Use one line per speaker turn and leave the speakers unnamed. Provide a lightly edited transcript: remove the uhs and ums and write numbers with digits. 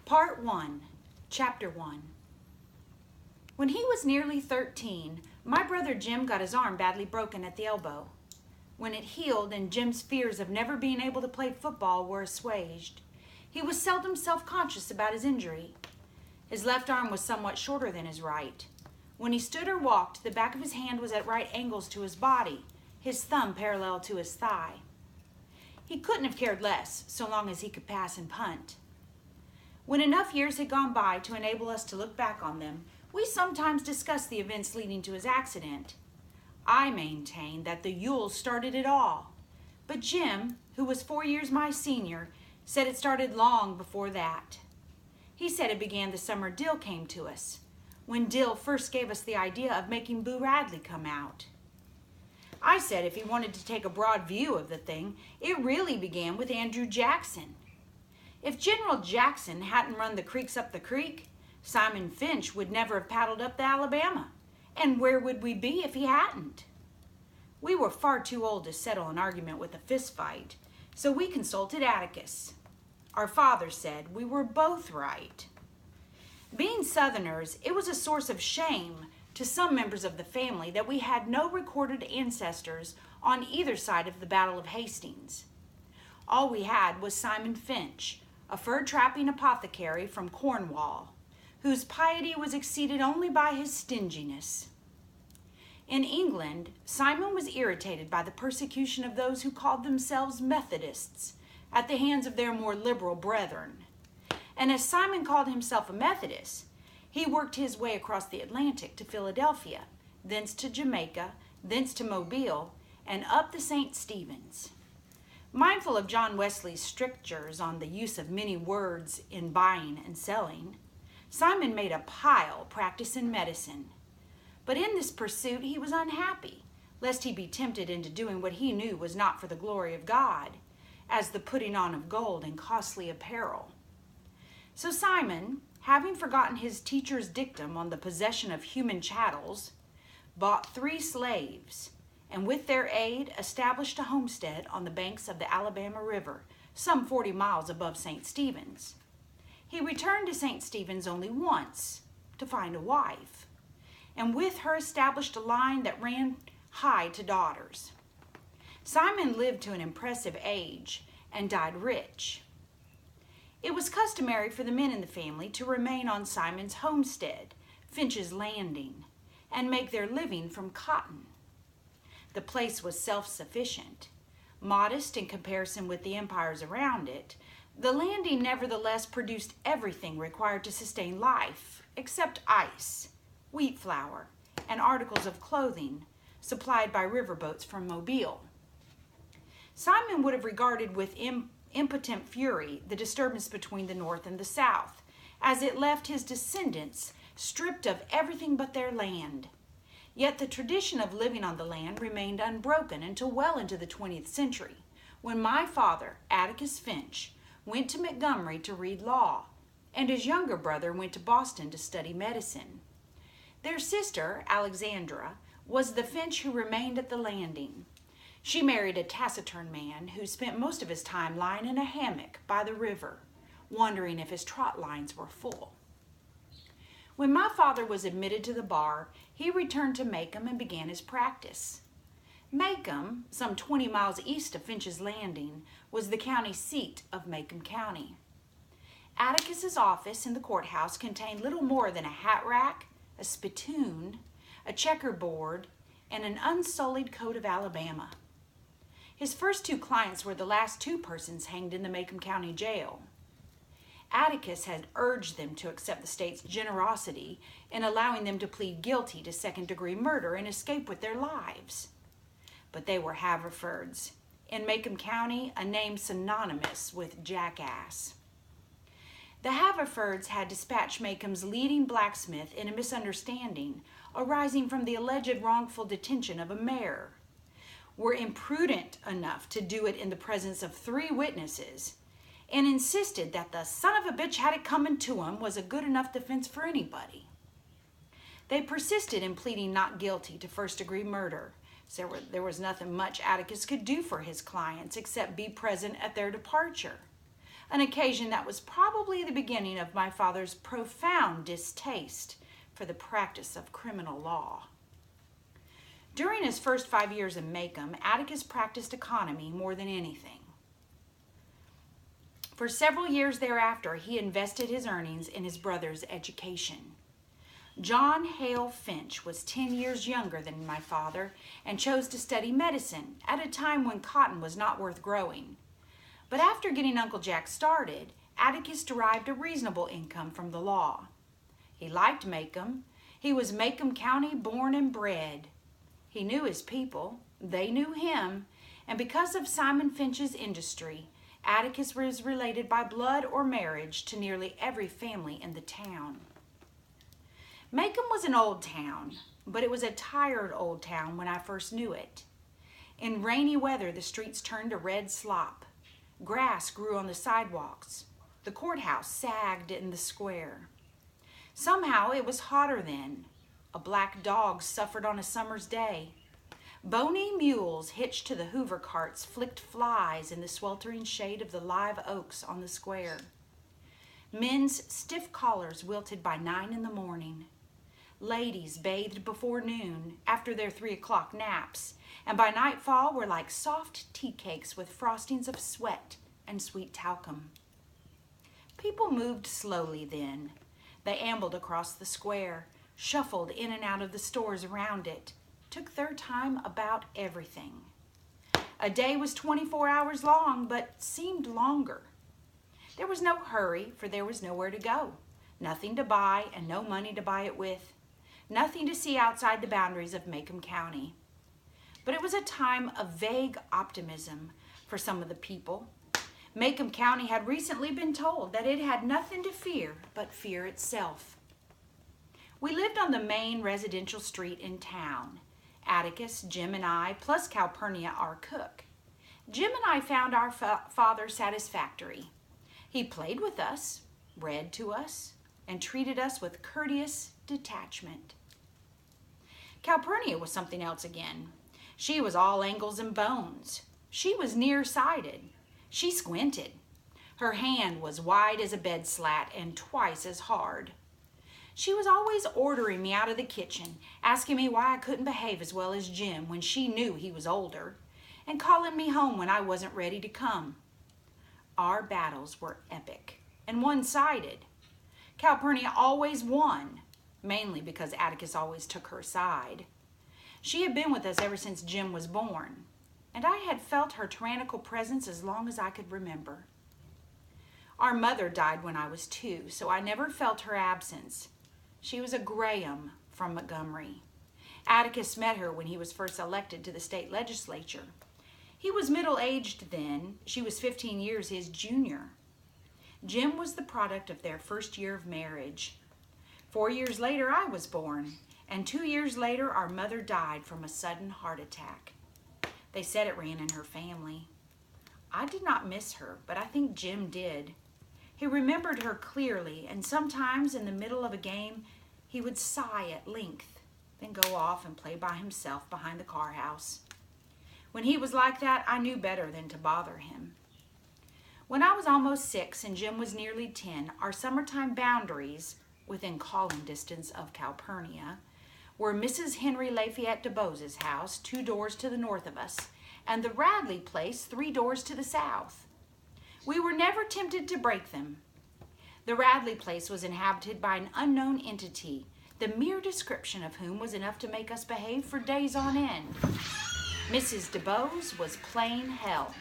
Part 1, Chapter 1. When he was nearly 13, my brother Jim got his arm badly broken at the elbow. When it healed and Jim's fears of never being able to play football were assuaged, he was seldom self-conscious about his injury. His left arm was somewhat shorter than his right. When he stood or walked, the back of his hand was at right angles to his body, his thumb parallel to his thigh. He couldn't have cared less, so long as he could pass and punt. When enough years had gone by to enable us to look back on them, we sometimes discussed the events leading to his accident. I maintained that the Yules started it all, but Jim, who was 4 years my senior, said it started long before that. He said it began the summer Dill came to us, when Dill first gave us the idea of making Boo Radley come out. I said if he wanted to take a broad view of the thing, it really began with Andrew Jackson. If General Jackson hadn't run the creeks up the creek, Simon Finch would never have paddled up the Alabama. And where would we be if he hadn't? We were far too old to settle an argument with a fist fight, so we consulted Atticus. Our father said we were both right. Being Southerners, it was a source of shame to some members of the family that we had no recorded ancestors on either side of the Battle of Hastings. All we had was Simon Finch, a fur-trapping apothecary from Cornwall, whose piety was exceeded only by his stinginess. In England, Simon was irritated by the persecution of those who called themselves Methodists at the hands of their more liberal brethren. And as Simon called himself a Methodist, he worked his way across the Atlantic to Philadelphia, thence to Jamaica, thence to Mobile, and up the St. Stephen's. Mindful of John Wesley's strictures on the use of many words in buying and selling, Simon made a pile practicing medicine. But in this pursuit he was unhappy, lest he be tempted into doing what he knew was not for the glory of God, as the putting on of gold and costly apparel. So Simon, having forgotten his teacher's dictum on the possession of human chattels, bought 3 slaves, and with their aid established a homestead on the banks of the Alabama River, some 40 miles above St. Stephen's. He returned to St. Stephen's only once to find a wife, and with her established a line that ran high to daughters. Simon lived to an impressive age and died rich. It was customary for the men in the family to remain on Simon's homestead, Finch's Landing, and make their living from cotton. The place was self-sufficient. Modest in comparison with the empires around it, the landing nevertheless produced everything required to sustain life, except ice, wheat flour, and articles of clothing supplied by riverboats from Mobile. Simon would have regarded with impotent fury the disturbance between the North and the South, as it left his descendants stripped of everything but their land. Yet the tradition of living on the land remained unbroken until well into the 20th century, when my father, Atticus Finch, went to Montgomery to read law, and his younger brother went to Boston to study medicine. Their sister, Alexandra, was the Finch who remained at the landing. She married a taciturn man who spent most of his time lying in a hammock by the river, wondering if his trot lines were full. When my father was admitted to the bar, he returned to Macomb and began his practice. Macomb, some 20 miles east of Finch's Landing, was the county seat of Macomb County. Atticus's office in the courthouse contained little more than a hat rack, a spittoon, a checkerboard, and an unsullied coat of Alabama. His first 2 clients were the last 2 persons hanged in the Macomb County Jail. Atticus had urged them to accept the state's generosity in allowing them to plead guilty to second-degree murder and escape with their lives. But they were Haverfords, in Macomb County, a name synonymous with jackass. The Haverfords had dispatched Macomb's leading blacksmith in a misunderstanding arising from the alleged wrongful detention of a mayor, were imprudent enough to do it in the presence of 3 witnesses, and insisted that the son of a bitch had it coming to him was a good enough defense for anybody. They persisted in pleading not guilty to first-degree murder, so there was nothing much Atticus could do for his clients except be present at their departure. an occasion that was probably the beginning of my father's profound distaste for the practice of criminal law. During his first 5 years in Macomb, Atticus practiced economy more than anything. For several years thereafter, he invested his earnings in his brother's education. John Hale Finch was 10 years younger than my father and chose to study medicine at a time when cotton was not worth growing. But after getting Uncle Jack started, Atticus derived a reasonable income from the law. He liked Macomb. He was Macomb County born and bred. He knew his people, they knew him, and because of Simon Finch's industry, Atticus was related by blood or marriage to nearly every family in the town. Macomb was an old town, but it was a tired old town when I first knew it. In rainy weather, the streets turned to red slop. Grass grew on the sidewalks. The courthouse sagged in the square. Somehow it was hotter then. A black dog suffered on a summer's day. Bony mules hitched to the Hoover carts flicked flies in the sweltering shade of the live oaks on the square. Men's stiff collars wilted by 9 in the morning. Ladies bathed before noon after their 3 o'clock naps, and by nightfall were like soft tea cakes with frostings of sweat and sweet talcum. People moved slowly then. They ambled across the square, shuffled in and out of the stores around it, took their time about everything. A day was 24 hours long, but seemed longer. There was no hurry, for there was nowhere to go, nothing to buy and no money to buy it with, nothing to see outside the boundaries of Macomb County. But it was a time of vague optimism for some of the people. Macomb County had recently been told that it had nothing to fear but fear itself. We lived on the main residential street in town. Atticus, Jim, and I, plus Calpurnia, our cook. Jim and I found our father satisfactory. He played with us, read to us, and treated us with courteous detachment. Calpurnia was something else again. She was all angles and bones. She was nearsighted. She squinted. Her hand was wide as a bed slat and twice as hard. She was always ordering me out of the kitchen, asking me why I couldn't behave as well as Jim when she knew he was older, and calling me home when I wasn't ready to come. Our battles were epic and one-sided. Calpurnia always won, mainly because Atticus always took her side. She had been with us ever since Jim was born, and I had felt her tyrannical presence as long as I could remember. Our mother died when I was 2, so I never felt her absence. She was a Graham from Montgomery. Atticus met her when he was first elected to the state legislature. He was middle-aged then. She was 15 years his junior. Jim was the product of their first year of marriage. 4 years later, I was born, and 2 years later, our mother died from a sudden heart attack. They said it ran in her family. I did not miss her, but I think Jim did. He remembered her clearly, and sometimes in the middle of a game, he would sigh at length, then go off and play by himself behind the car house. When he was like that, I knew better than to bother him. When I was almost 6 and Jim was nearly 10, our summertime boundaries, within calling distance of Calpurnia, were Mrs. Henry Lafayette DeBose's house, 2 doors to the north of us, and the Radley place, 3 doors to the south. We were never tempted to break them. The Radley place was inhabited by an unknown entity, the mere description of whom was enough to make us behave for days on end. Mrs. DeBose was plain hell.